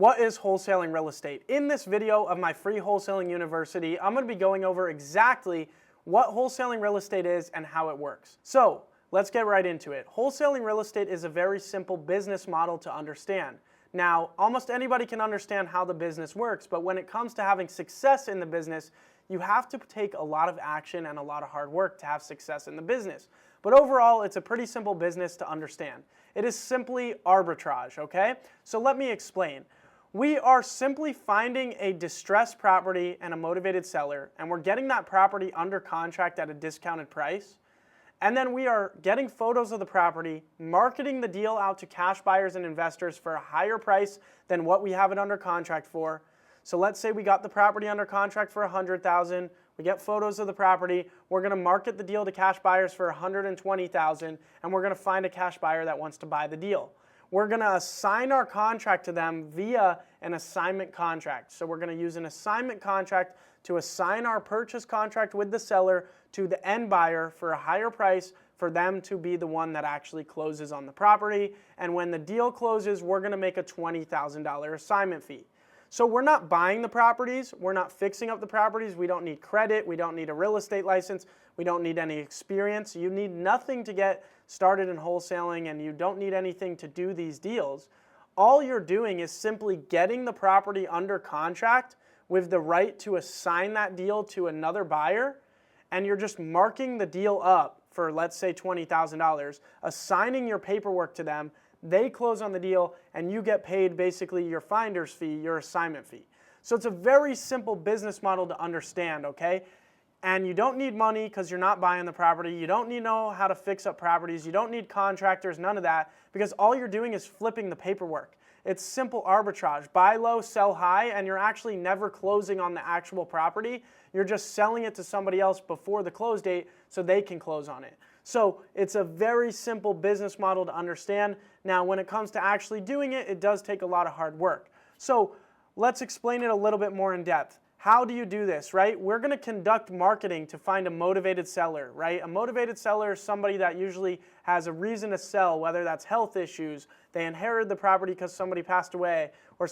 What is wholesaling real estate? In this video of my free Wholesaling University, I'm going to be going over exactly what wholesaling real estate is and how it works. So let's get right into it. Wholesaling real estate is a very simple business model to understand. Now, almost anybody can understand how the business works, but when it comes to having success in the business, you have to take a lot of action and a lot of hard work to have success in the business. But overall, it's a pretty simple business to understand. It is simply arbitrage, okay? So let me explain. We are simply finding a distressed property and a motivated seller, and we're getting that property under contract at a discounted price. And then we are getting photos of the property, marketing the deal out to cash buyers and investors for a higher price than what we have it under contract for. So let's say we got the property under contract for $100,000. We get photos of the property. We're going to market the deal to cash buyers for $120,000, and we're going to find a cash buyer that wants to buy the deal. We're going to assign our contract to them via an assignment contract. So we're going to use an assignment contract to assign our purchase contract with the seller to the end buyer for a higher price for them to be the one that actually closes on the property. And when the deal closes, we're going to make a $20,000 assignment fee. So we're not buying the properties, we're not fixing up the properties, we don't need credit, we don't need a real estate license, we don't need any experience. You need nothing to get started in wholesaling, and you don't need anything to do these deals. All you're doing is simply getting the property under contract with the right to assign that deal to another buyer, and you're just marking the deal up for, let's say, $20,000, assigning your paperwork to them. They close on the deal, and you get paid basically your finder's fee, your assignment fee. So it's a very simple business model to understand, okay? And you don't need money because you're not buying the property. You don't need to know how to fix up properties. You don't need contractors, none of that, because all you're doing is flipping the paperwork. It's simple arbitrage. Buy low, sell high, and you're actually never closing on the actual property. You're just selling it to somebody else before the close date so they can close on it. So it's a very simple business model to understand. Now, when it comes to actually doing it, it does take a lot of hard work. So let's explain it a little bit more in depth. How do you do this, right? We're going to conduct marketing to find a motivated seller, right? A motivated seller is somebody that usually has a reason to sell, whether that's health issues, they inherited the property because somebody passed away, or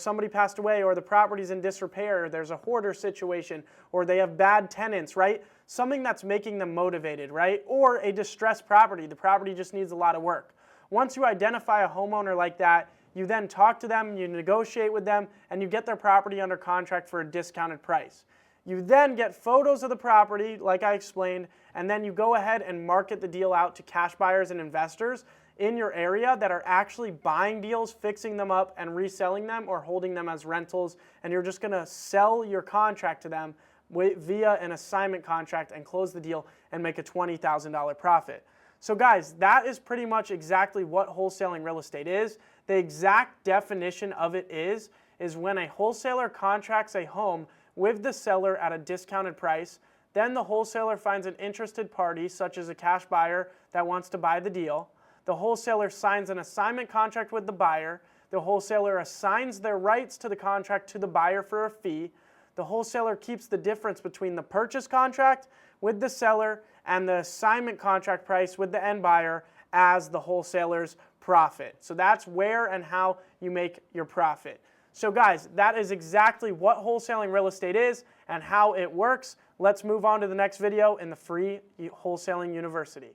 the property's in disrepair, there's a hoarder situation, or they have bad tenants, right? Something that's making them motivated, right? Or a distressed property. The property just needs a lot of work. Once you identify a homeowner like that, you then talk to them, you negotiate with them, and you get their property under contract for a discounted price. You then get photos of the property, like I explained, and then you go ahead and market the deal out to cash buyers and investors in your area that are actually buying deals, fixing them up, and reselling them or holding them as rentals, and you're just going to sell your contract to them via an assignment contract and close the deal and make a $20,000 profit. So guys, that is pretty much exactly what wholesaling real estate is. The exact definition of it is when a wholesaler contracts a home with the seller at a discounted price, then the wholesaler finds an interested party, such as a cash buyer that wants to buy the deal. The wholesaler signs an assignment contract with the buyer. The wholesaler assigns their rights to the contract to the buyer for a fee. The wholesaler keeps the difference between the purchase contract with the seller and the assignment contract price with the end buyer as the wholesaler's profit. So that's where and how you make your profit. So guys, that is exactly what wholesaling real estate is and how it works. Let's move on to the next video in the free Wholesaling University.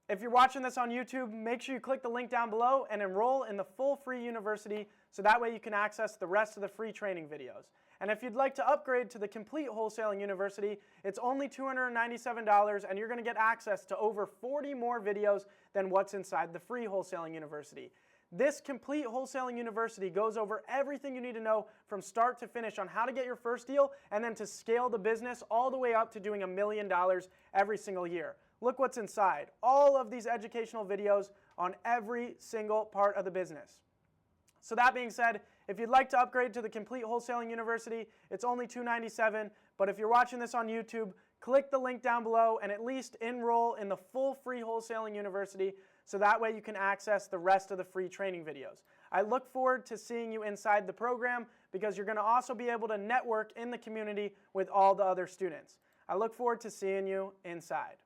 If you're watching this on YouTube, make sure you click the link down below and enroll in the full free university so that way you can access the rest of the free training videos. And if you'd like to upgrade to the complete Wholesaling University, it's only $297, and you're going to get access to over 40 more videos than what's inside the free Wholesaling University. This complete Wholesaling University goes over everything you need to know from start to finish on how to get your first deal and then to scale the business all the way up to doing $1 million every single year. Look what's inside. All of these educational videos on every single part of the business. So that being said, if you'd like to upgrade to the complete Wholesaling University, it's only $297, but if you're watching this on YouTube, click the link down below and at least enroll in the full free Wholesaling University so that way you can access the rest of the free training videos. I look forward to seeing you inside the program because you're going to also be able to network in the community with all the other students. I look forward to seeing you inside.